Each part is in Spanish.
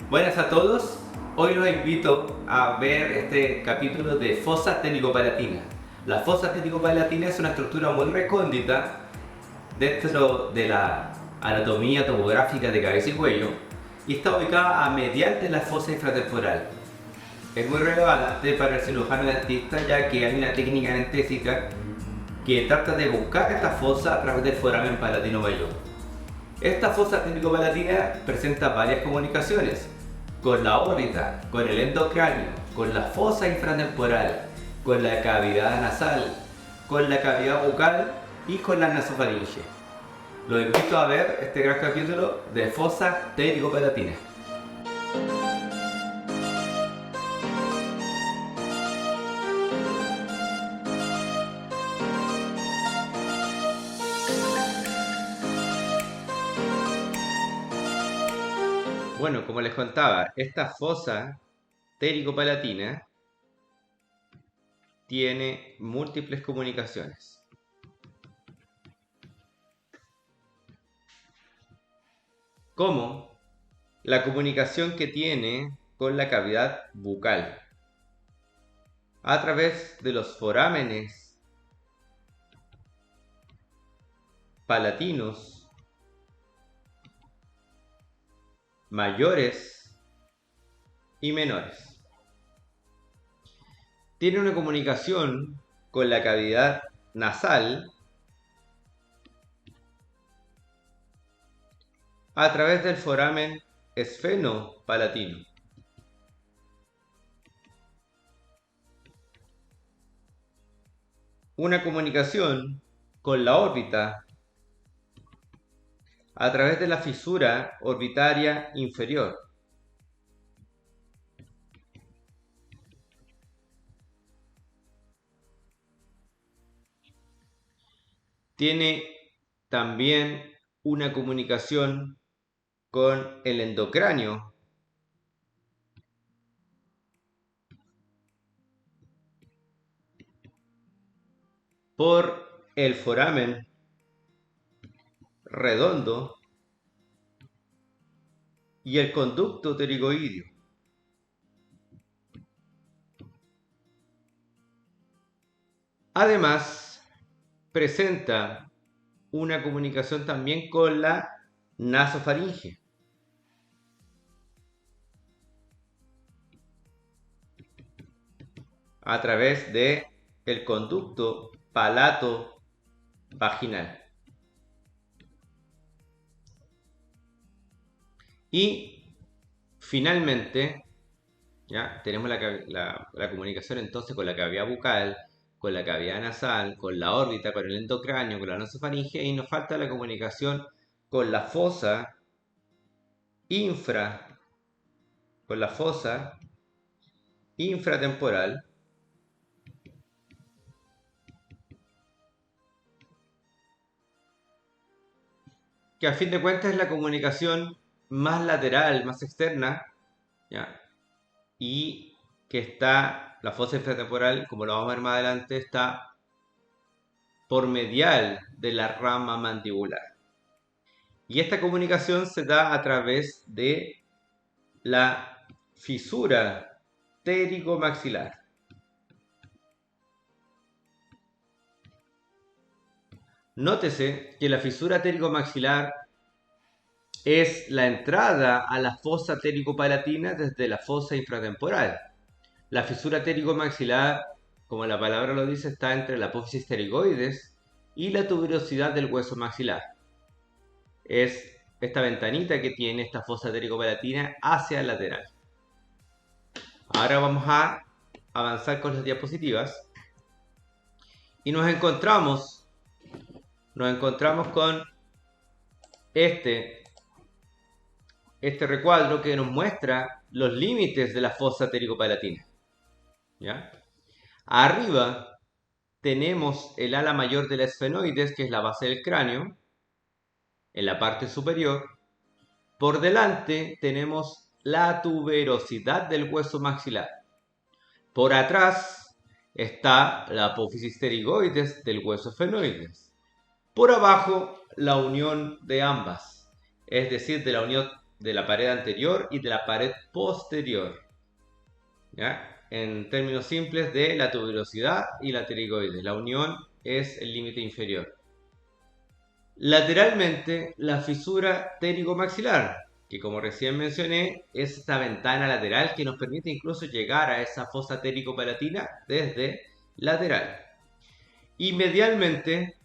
Buenas a todos, hoy los invito a ver este capítulo de fosa ténico-palatina. La fosa ténico-palatina es una estructura muy recóndita dentro de la anatomía topográfica de cabeza y cuello y está ubicada a mediante la fosa infratemporal. Es muy relevante para el cirujano dentista ya que hay una técnica anestésica que trata de buscar esta fosa a través del foramen palatino mayor. Esta fosa ténico-palatina presenta varias comunicaciones con la órbita, con el endocráneo, con la fosa infratemporal, con la cavidad nasal, con la cavidad bucal y con la nasofaringe. Los invito a ver este gran capítulo de fosa ténico-palatina. Bueno, como les contaba, esta fosa ténico-palatina tiene múltiples comunicaciones. Como la comunicación que tiene con la cavidad bucal a través de los forámenes palatinos mayores y menores. Tiene una comunicación con la cavidad nasal a través del foramen esfenopalatino. Una comunicación con la órbita a través de la fisura orbitaria inferior. Tiene también una comunicación con el endocráneo por el foramen redondo y el conducto pterigoideo. Además, presenta una comunicación también con la nasofaringe. A través de el conducto palato-vaginal. Y finalmente, ya tenemos la comunicación entonces con la cavidad bucal, con la cavidad nasal, con la órbita, con el endocráneo, con la nasofaringe, y nos falta la comunicación con la fosa infra, con la fosa infratemporal, que a fin de cuentas es la comunicación más lateral, más externa, ¿ya? Y que está, la fosa infratemporal, como lo vamos a ver más adelante, está por medial de la rama mandibular. Y esta comunicación se da a través de la fisura pterigomaxilar. Nótese que la fisura pterigomaxilar es la entrada a la fosa pterigopalatina desde la fosa infratemporal. La fisura pterigomaxilar, como la palabra lo dice, está entre la apófisis pterigoides y la tuberosidad del hueso maxilar. Es esta ventanita que tiene esta fosa pterigopalatina hacia el lateral. Ahora vamos a avanzar con las diapositivas y nos encontramos con este recuadro que nos muestra los límites de la fosa pterigopalatina. ¿Ya? Arriba tenemos el ala mayor de la esfenoides, que es la base del cráneo, en la parte superior. Por delante tenemos la tuberosidad del hueso maxilar. Por atrás está la apófisis pterigoides del hueso esfenoides. Por abajo, la unión de ambas, es decir, de la unión de la pared anterior y de la pared posterior, ¿ya? En términos simples, de la tuberosidad y la pterigoides. La unión es el límite inferior. Lateralmente, la fisura pterigomaxilar, que como recién mencioné, es esta ventana lateral que nos permite incluso llegar a esa fosa ptericopalatina desde lateral. Y medialmente,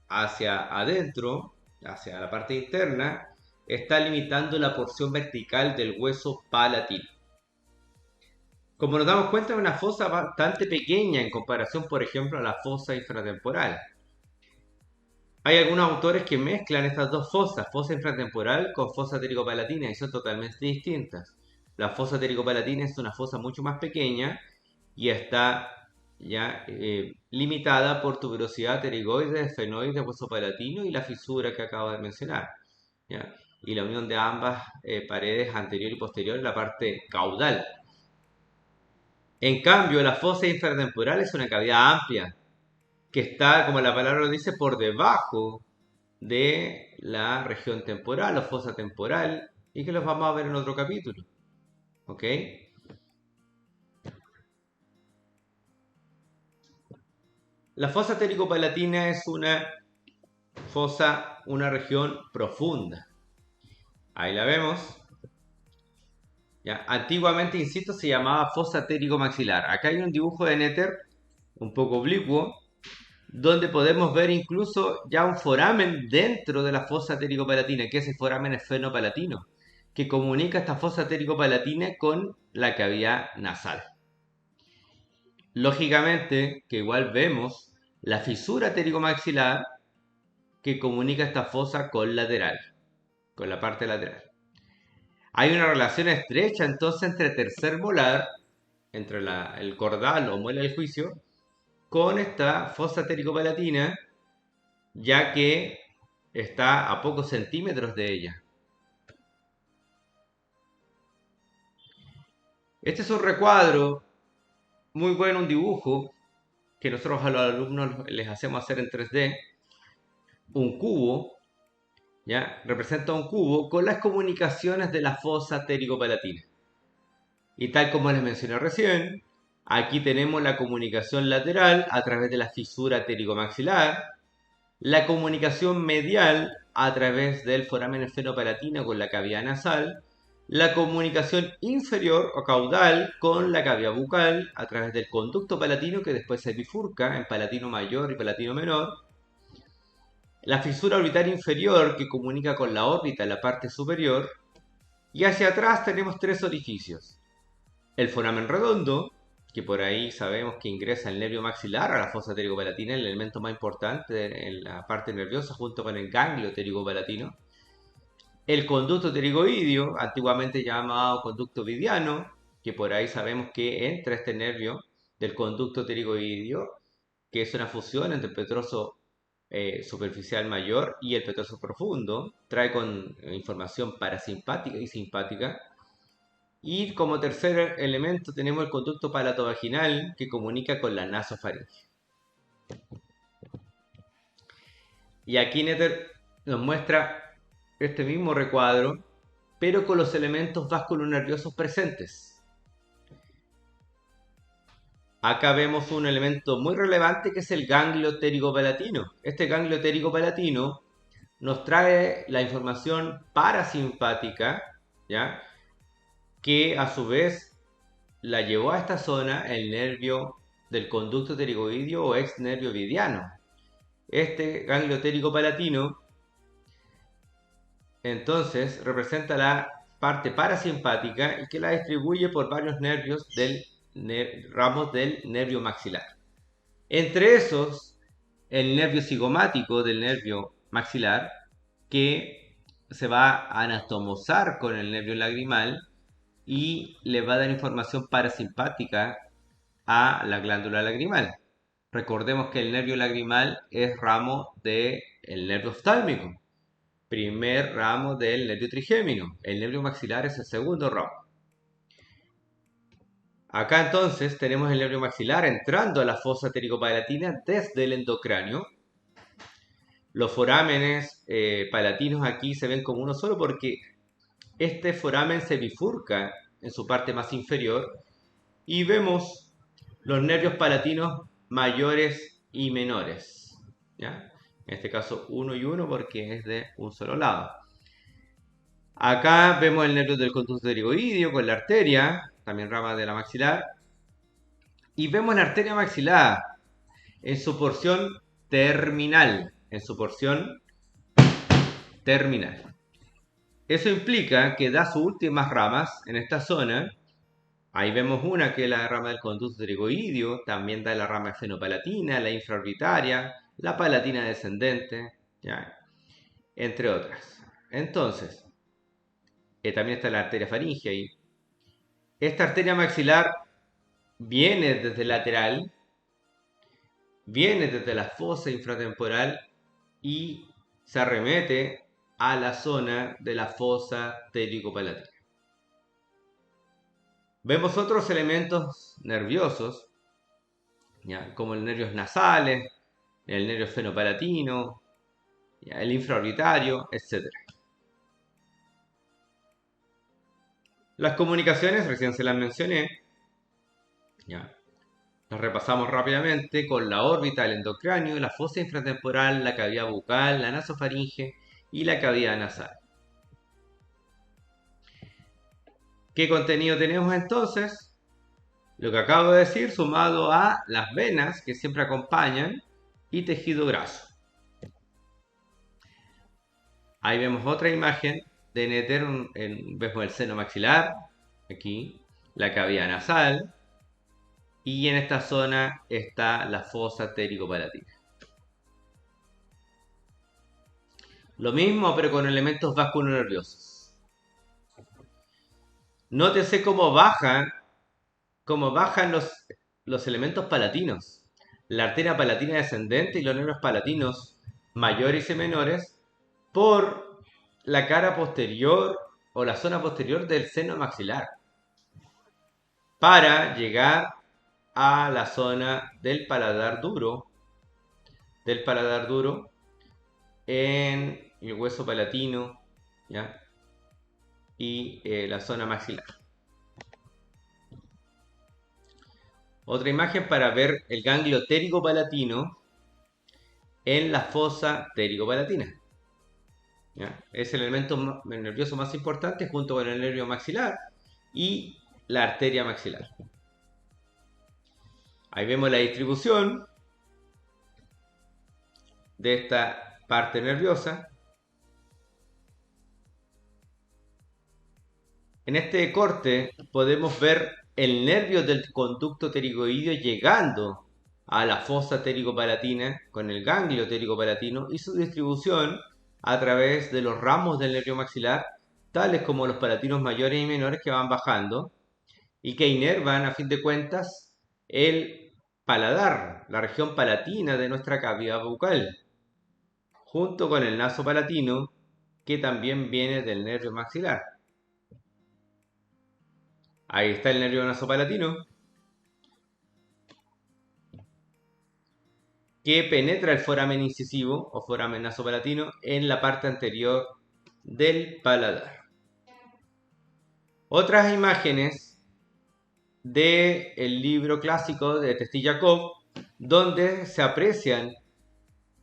hacia adentro, hacia la parte interna, está limitando la porción vertical del hueso palatino. Como nos damos cuenta, es una fosa bastante pequeña en comparación, por ejemplo, a la fosa infratemporal. Hay algunos autores que mezclan estas dos fosas, fosa infratemporal con fosa ptericopalatina, y son totalmente distintas. La fosa ptericopalatina es una fosa mucho más pequeña y está ya limitada por tuberosidad pterigoide, esfenoide, hueso palatino y la fisura que acabo de mencionar, ¿ya? Y la unión de ambas paredes anterior y posterior en la parte caudal. En cambio, la fosa infratemporal es una cavidad amplia que está, como la palabra lo dice, por debajo de la región temporal o fosa temporal, y que los vamos a ver en otro capítulo. ¿Ok? La fosa ptericopalatina es una fosa, una región profunda. Ahí la vemos. ¿Ya? Antiguamente, insisto, se llamaba fosa ptericomaxilar. Acá hay un dibujo de Netter, un poco oblicuo, donde podemos ver incluso ya un foramen dentro de la fosa ptericopalatina, que es el foramen esfenopalatino, que comunica esta fosa ptericopalatina con la cavidad nasal. Lógicamente, que igual vemos la fisura ptericomaxilar que comunica esta fosa con lateral, con la parte lateral. Hay una relación estrecha entonces entre tercer molar, entre el cordal o muela del juicio, con esta fosa ptericopalatina, ya que está a pocos centímetros de ella. Este es un recuadro muy bueno, un dibujo que nosotros a los alumnos les hacemos hacer en 3D. Un cubo, ¿ya? Representa un cubo con las comunicaciones de la fosa ptericopalatina. Y tal como les mencioné recién, aquí tenemos la comunicación lateral a través de la fisura ptericomaxilar, la comunicación medial a través del foramen esfenopalatino con la cavidad nasal, la comunicación inferior o caudal con la cavidad bucal a través del conducto palatino que después se bifurca en palatino mayor y palatino menor, la fisura orbital inferior que comunica con la órbita en la parte superior, y hacia atrás tenemos tres orificios. El foramen redondo, que por ahí sabemos que ingresa el nervio maxilar a la fosa ptericopalatina, el elemento más importante en la parte nerviosa junto con el ganglio ptericopalatino. El conducto pterigoideo, antiguamente llamado conducto ovidiano, que por ahí sabemos que entra este nervio del conducto pterigoideo, que es una fusión entre el petroso superficial mayor y el petroso profundo, trae con información parasimpática y simpática. Y como tercer elemento tenemos el conducto palatovaginal que comunica con la nasofaringe. Y aquí Netter nos muestra este mismo recuadro, pero con los elementos vasculonerviosos presentes. Acá vemos un elemento muy relevante que es el ganglio ptericopalatino. Este ganglio ptericopalatino nos trae la información parasimpática, ¿ya? Que a su vez la llevó a esta zona el nervio del conducto pterigoideo o ex nervio ovidiano. Este ganglio ptericopalatino entonces representa la parte parasimpática y que la distribuye por varios nervios del ramos del nervio maxilar. Entre esos, el nervio cigomático del nervio maxilar, que se va a anastomosar con el nervio lagrimal y le va a dar información parasimpática a la glándula lagrimal. Recordemos que el nervio lagrimal es ramo del nervio oftálmico, primer ramo del nervio trigémino. El nervio maxilar es el segundo ramo. Acá entonces tenemos el nervio maxilar entrando a la fosa ptericopalatina desde el endocráneo. Los forámenes palatinos aquí se ven como uno solo porque este foramen se bifurca en su parte más inferior y vemos los nervios palatinos mayores y menores, ¿ya? En este caso 1 y 1 porque es de un solo lado. Acá vemos el nervio del conducto pterigoideo con la arteria, también rama de la maxilar, y vemos la arteria maxilar en su porción terminal, Eso implica que da sus últimas ramas en esta zona. Ahí vemos una que es la rama del conducto pterigoideo, también da la rama esfenopalatina, la infraorbitaria, la palatina descendente, ¿ya? Entre otras. Entonces, también está la arteria faríngea ahí. Esta arteria maxilar viene desde el lateral, viene desde la fosa infratemporal y se arremete a la zona de la fosa pterigo-palatina. Vemos otros elementos nerviosos, ¿ya? Como los nervios nasales, el nervio esfenopalatino, ¿ya? El infraorbitario, etc. Las comunicaciones, recién se las mencioné, ¿ya? Las repasamos rápidamente con la órbita, el endocráneo, la fosa infratemporal, la cavidad bucal, la nasofaringe y la cavidad nasal. ¿Qué contenido tenemos entonces? Lo que acabo de decir sumado a las venas que siempre acompañan y tejido graso. Ahí vemos otra imagen de Néter, vemos el seno maxilar, aquí, la cavidad nasal, y en esta zona está la fosa pterigo-palatina. Lo mismo, pero con elementos vasculonerviosos. Nótese cómo bajan los elementos palatinos. La arteria palatina descendente y los nervios palatinos mayores y menores por la cara posterior o la zona posterior del seno maxilar para llegar a la zona del paladar duro en el hueso palatino, ¿ya? Y la zona maxilar. Otra imagen para ver el ganglio pterigo-palatino en la fosa pterigo-palatina, ¿ya? Es el elemento nervioso más importante junto con el nervio maxilar y la arteria maxilar. Ahí vemos la distribución de esta parte nerviosa. En este corte podemos ver el nervio del conducto pterigoideo llegando a la fosa pterigo-palatina con el ganglio pterigo-palatino y su distribución a través de los ramos del nervio maxilar, tales como los palatinos mayores y menores que van bajando y que inervan a fin de cuentas el paladar, la región palatina de nuestra cavidad bucal, junto con el naso palatino que también viene del nervio maxilar. Ahí está el nervio nasopalatino que penetra el foramen incisivo o foramen nasopalatino en la parte anterior del paladar. Otras imágenes del libro clásico de Testí-Jacob, donde se aprecian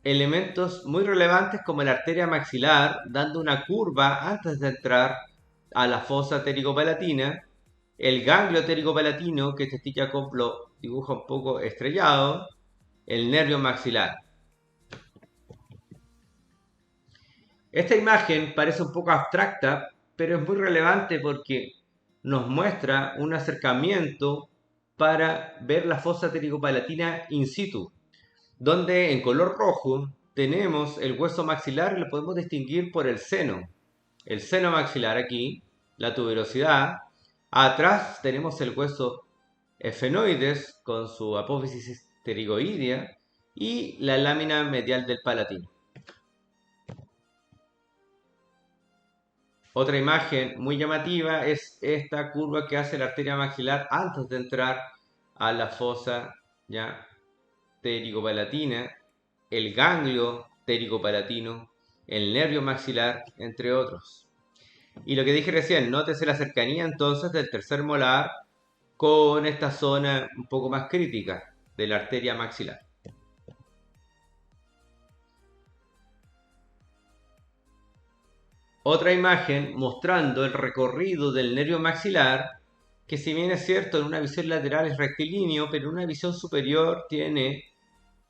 elementos muy relevantes como la arteria maxilar dando una curva antes de entrar a la fosa pterigo-palatina, el ganglio pterigo-palatino que Testí-Jacob lo dibuja un poco estrellado, el nervio maxilar. Esta imagen parece un poco abstracta, pero es muy relevante porque nos muestra un acercamiento para ver la fosa pterigo-palatina in situ, donde en color rojo tenemos el hueso maxilar y lo podemos distinguir por el seno maxilar aquí, la tuberosidad. Atrás tenemos el hueso esfenoides con su apófisis pterigoidea y la lámina medial del palatino. Otra imagen muy llamativa es esta curva que hace la arteria maxilar antes de entrar a la fosa ya pterigo-palatina, el ganglio pterigo-palatino, el nervio maxilar, entre otros. Y lo que dije recién, nótese la cercanía entonces del tercer molar con esta zona un poco más crítica de la arteria maxilar. Otra imagen mostrando el recorrido del nervio maxilar, que si bien es cierto en una visión lateral es rectilíneo, pero en una visión superior tiene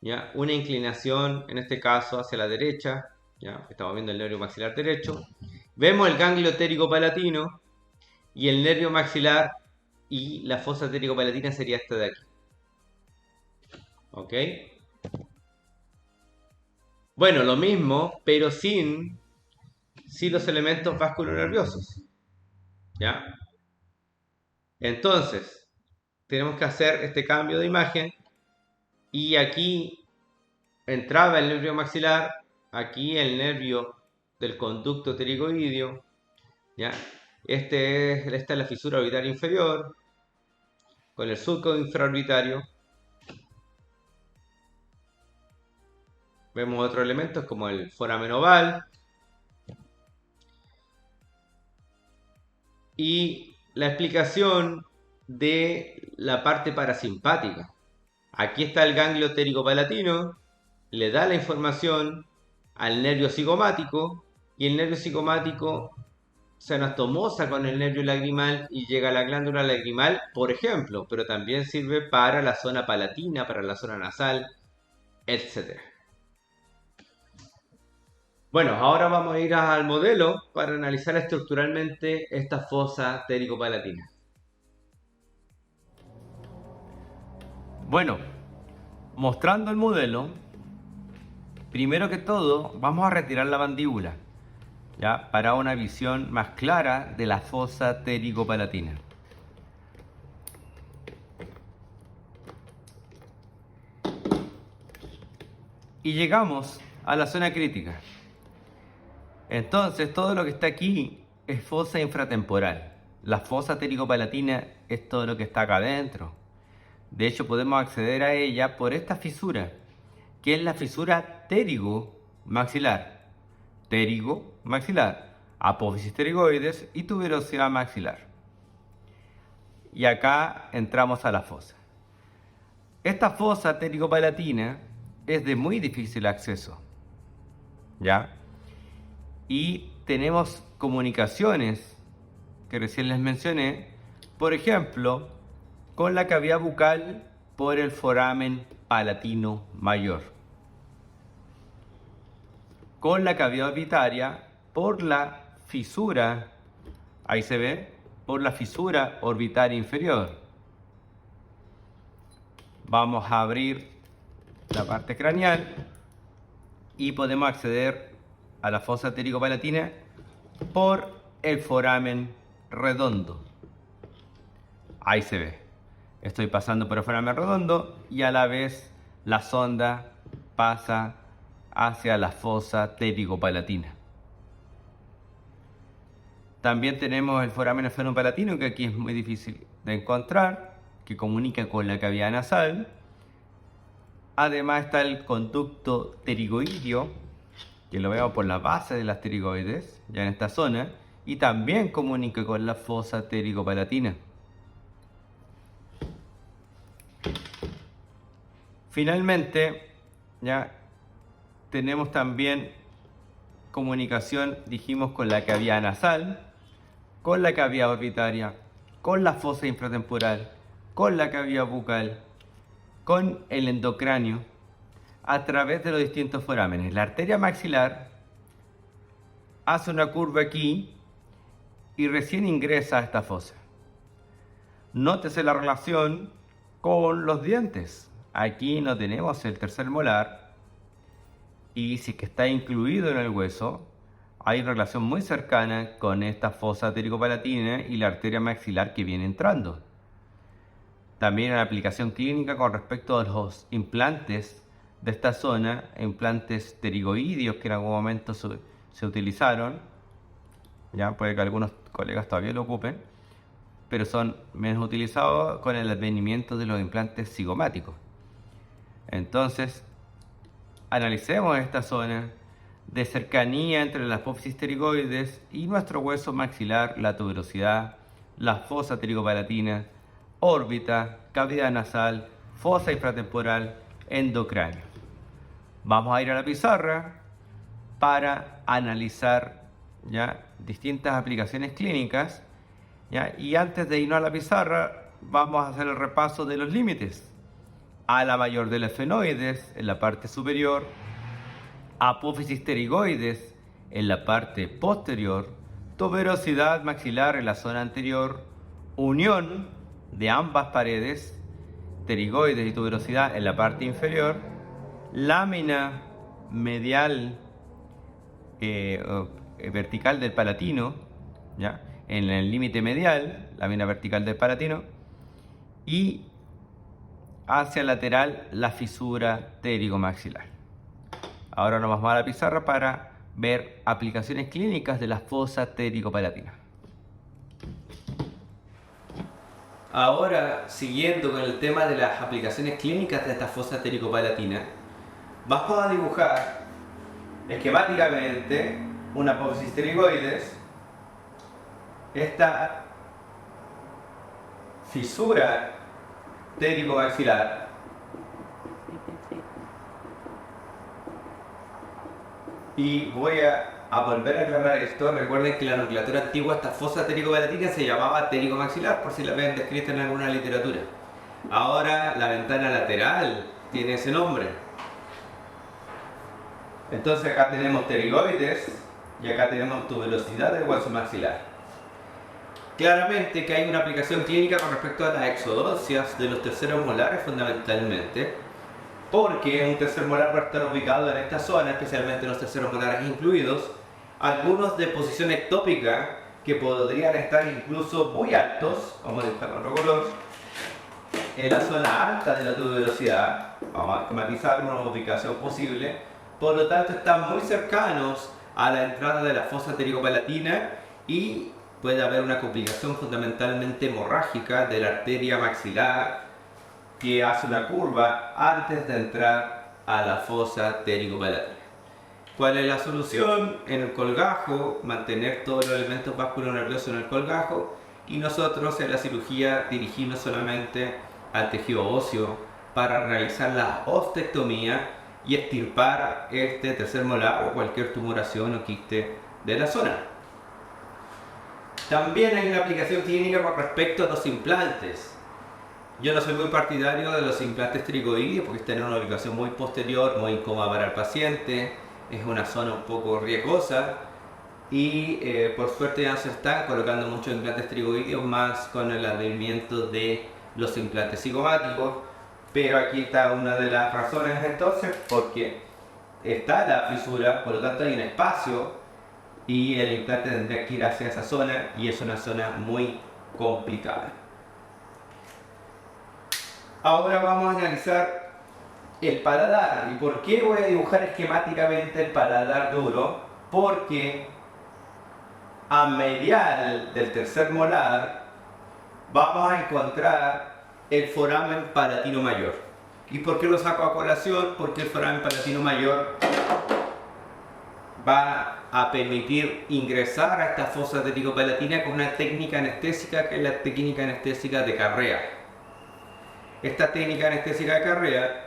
¿ya? Una inclinación, en este caso hacia la derecha, ¿ya? Estamos viendo el nervio maxilar derecho. Vemos el ganglio térico-palatino y el nervio maxilar y la fosa térico-palatina sería esta de aquí. ¿Ok? Bueno, lo mismo, pero sin los elementos vasculonerviosos. ¿Ya? Entonces, tenemos que hacer este cambio de imagen y aquí entraba el nervio maxilar, aquí el nervio del conducto pterigoideo, ¿ya? Esta es la fisura orbitaria inferior con el surco infraorbitario. Vemos otros elementos como el foramen oval y la explicación de la parte parasimpática. Aquí está el ganglio térico-palatino, le da la información al nervio cigomático y el nervio cigomático se anastomosa con el nervio lagrimal y llega a la glándula lagrimal, por ejemplo, pero también sirve para la zona palatina, para la zona nasal, etc. Bueno, ahora vamos a ir al modelo para analizar estructuralmente esta fosa térico-palatina. Bueno, mostrando el modelo, primero que todo vamos a retirar la mandíbula, ¿ya? Para una visión más clara de la fosa térico-palatina. Y llegamos a la zona crítica. Entonces, todo lo que está aquí es fosa infratemporal. La fosa térico-palatina es todo lo que está acá adentro. De hecho, podemos acceder a ella por esta fisura, que es la fisura térigo-maxilar. Térigo-maxilar, apófisis pterigoides y tuberosidad maxilar. Y acá entramos a la fosa. Esta fosa térico-palatina es de muy difícil acceso, ¿ya? Y tenemos comunicaciones que recién les mencioné, por ejemplo, con la cavidad bucal por el foramen palatino mayor, con la cavidad orbitaria por la fisura, ahí se ve, por la fisura orbitaria inferior. Vamos a abrir la parte craneal y podemos acceder a la fosa térico-palatina por el foramen redondo. Ahí se ve. Estoy pasando por el foramen redondo y a la vez la sonda pasa hacia la fosa térico-palatina. También tenemos el foramen esfenopalatino, que aquí es muy difícil de encontrar, que comunica con la cavidad nasal. Además está el conducto pterigoideo, que lo vemos por la base de las pterigoides, ya en esta zona, y también comunica con la fosa térico-palatina. Finalmente, ya tenemos también comunicación, dijimos, con la cavidad nasal, con la cavidad orbitaria, con la fosa infratemporal, con la cavidad bucal, con el endocráneo, a través de los distintos forámenes. La arteria maxilar hace una curva aquí y recién ingresa a esta fosa. Nótese la relación con los dientes. Aquí no tenemos el tercer molar y si que está incluido en el hueso, hay relación muy cercana con esta fosa térico-palatina y la arteria maxilar que viene entrando. También hay aplicación clínica con respecto a los implantes de esta zona, implantes pterigoideos que en algún momento se utilizaron, ya puede que algunos colegas todavía lo ocupen, pero son menos utilizados con el advenimiento de los implantes cigomáticos. Entonces, analicemos esta zona, de cercanía entre la apófisis pterigoides y nuestro hueso maxilar, la tuberosidad, la fosa ptericopalatina, órbita, cavidad nasal, fosa infratemporal, endocráneo. Vamos a ir a la pizarra para analizar ya distintas aplicaciones clínicas, ¿ya? Y antes de irnos a la pizarra vamos a hacer el repaso de los límites. Ala mayor del esfenoides en la parte superior, apófisis pterigoides en la parte posterior, tuberosidad maxilar en la zona anterior, unión de ambas paredes, pterigoides y tuberosidad en la parte inferior, lámina medial vertical del palatino, ¿ya? En el límite medial, lámina vertical del palatino, y hacia lateral la fisura pterigomaxilar. Ahora nos vamos a la pizarra para ver aplicaciones clínicas de la fosa ptericopalatina. Ahora, siguiendo con el tema de las aplicaciones clínicas de esta fosa ptericopalatina, vamos a dibujar esquemáticamente una apófisis pterigoides, esta fisura ptericomaxilar, y voy a volver a aclarar esto. Recuerden que la nomenclatura antigua esta fosa ptericopalatina se llamaba ptericomaxilar, por si la ven descrita en alguna literatura. Ahora la ventana lateral tiene ese nombre. Entonces acá tenemos pterigoides y acá tenemos tuberosidad del hueso maxilar. Claramente que hay una aplicación clínica con respecto a las exodocias de los terceros molares fundamentalmente, porque un tercer molar va a estar ubicado en esta zona, especialmente los terceros molares incluidos, algunos de posición ectópica que podrían estar incluso muy altos, vamos a dibujar otro color, en la zona alta de la tuberosidad. Vamos a esquematizar una ubicación posible, por lo tanto están muy cercanos a la entrada de la fosa ptericopalatina y puede haber una complicación fundamentalmente hemorrágica de la arteria maxilar que hace una curva antes de entrar a la fosa ptericopalatina. ¿Cuál es la solución? En el colgajo, mantener todos los elementos vasculonerviosos en el colgajo, y nosotros en la cirugía dirigirnos solamente al tejido óseo para realizar la ostectomía y extirpar este tercer molar o cualquier tumoración o quiste de la zona. También hay una aplicación clínica con respecto a los implantes. Yo no soy muy partidario de los implantes pterigoides porque están en una ubicación muy posterior, muy incómoda para el paciente, es una zona un poco riesgosa y por suerte ya se están colocando muchos implantes pterigoides, más con el advenimiento de los implantes cigomáticos, pero aquí está una de las razones entonces, porque está la fisura, por lo tanto hay un espacio y el implante tendría que ir hacia esa zona y es una zona muy complicada. Ahora vamos a analizar el paladar. ¿Y por qué voy a dibujar esquemáticamente el paladar duro? Porque a medial del tercer molar vamos a encontrar el foramen palatino mayor. ¿Y por qué lo saco a colación? Porque el foramen palatino mayor va a permitir ingresar a esta fosa ptericopalatina con una técnica anestésica que es la técnica anestésica de Carrea. Esta técnica anestésica de Carrea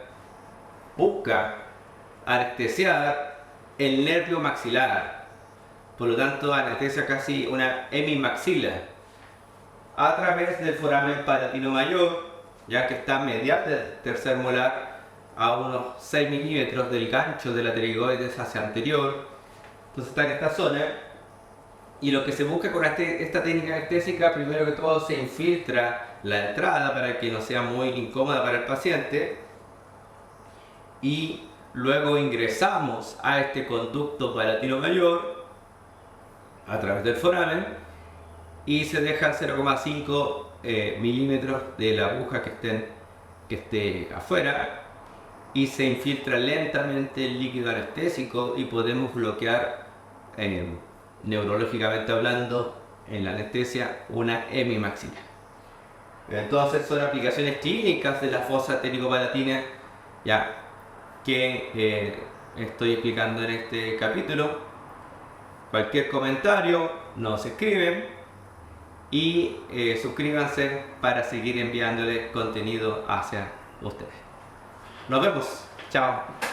busca anestesiar el nervio maxilar, por lo tanto anestesia casi una hemimaxila a través del foramen palatino mayor, ya que está medial del tercer molar a unos 6 milímetros del gancho de la pterigoides hacia anterior. Entonces está en esta zona y lo que se busca con esta técnica anestésica, primero que todo se infiltra la entrada para que no sea muy incómoda para el paciente y luego ingresamos a este conducto palatino mayor a través del foramen y se dejan 0,5 milímetros de la aguja que esté afuera y se infiltra lentamente el líquido anestésico y podemos bloquear neurológicamente hablando en la anestesia una hemimaxila. Entonces son aplicaciones clínicas de la fosa ptericopalatina ya que estoy explicando en este capítulo. Cualquier comentario nos escriben y suscríbanse para seguir enviándole contenido hacia ustedes. Nos vemos. Chao.